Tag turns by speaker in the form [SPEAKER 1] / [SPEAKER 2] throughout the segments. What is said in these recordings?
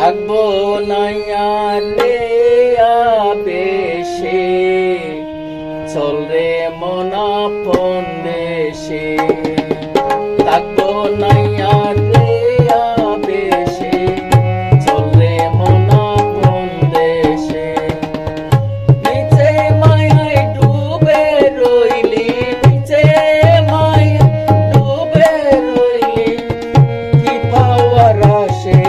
[SPEAKER 1] থাকবো নাইয়ারে আবেশে, চল রে মনা আপন দেশে। থাকবো নাইয়ারে আবেশে, চল রে মনা আপন দেশে। নিচে মায়ায় ডুবে রইলি, নিচে মায়ায় ডুবে রইলি, কি পাওয়ার আশে।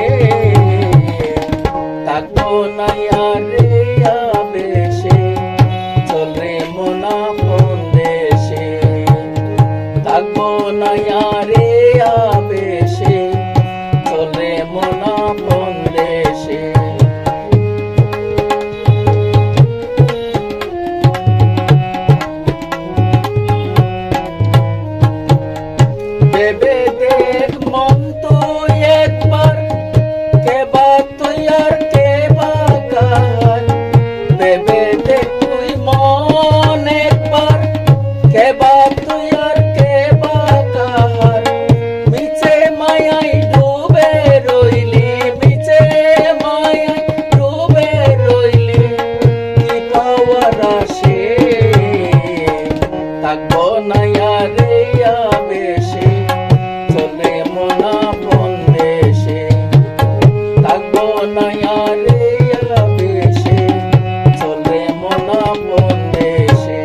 [SPEAKER 1] থাকবো নাইয়ারে আবেশে, চল রে মনা আপন দেশে। থাকবো নাইয়ারে আবেশে, চল রে মনা আপন দেশে। ভেবে দেখ মন তুই একবার, কে বা তুই আর কে বা কার। ভেবে দেখ তুই মন একবার, কে বা তুই আর কে বা কার। মিছে মায়ায় ডুবে রইলি, মিছে মায়ায় ডুবে রইলি, কি পাওয়ার আশে। থাকবো নাইয়ারে আবেশে, চল রে মনা আপন দেশে। থাকবো নাইয়ারে আবেশে, চল রে মনা আপন দেশে।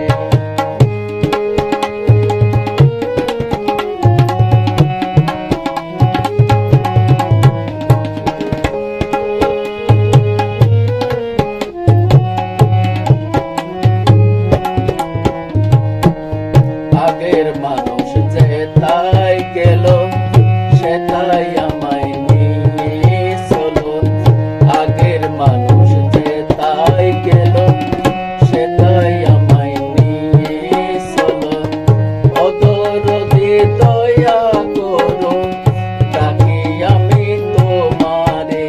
[SPEAKER 1] আগের মানুষ যে তাই গেল, সে তাই আমায় নিয়ে চলো। আগের মানুষ যে তাই গেল, সে তাই আমায় নিয়ে চলো। অদরদি দয়া করো, ডাকি আমি তোমারে।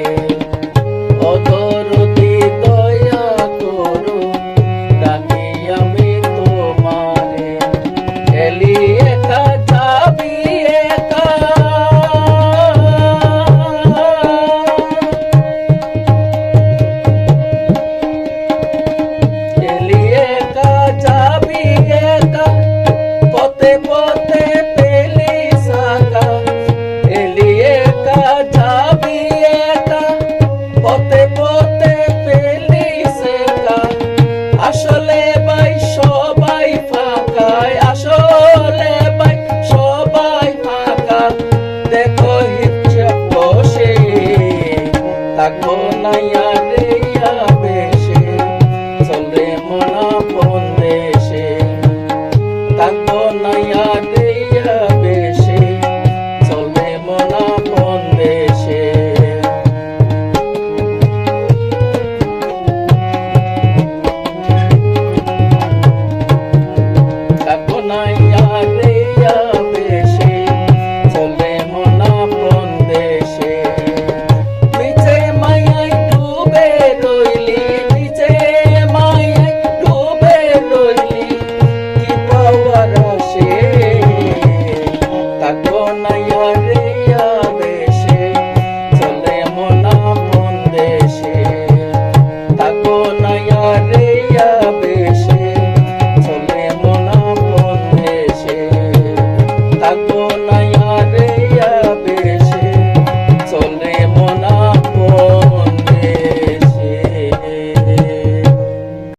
[SPEAKER 1] অদরদি দয়া করো, ডাকি আমি তোমারে। এলি একা যাবি একা, এলি একা যাবি একা, পথে পথে পেলি সাকা। এলি একা যাবি একা, পথে পথে পেলি সেকা। আসলে ভাই সবাই ফাঁকা, আসলে ভাই সবাই ফাঁকা, দেখো হিপচে বসে। থাকবো নাইয়ারে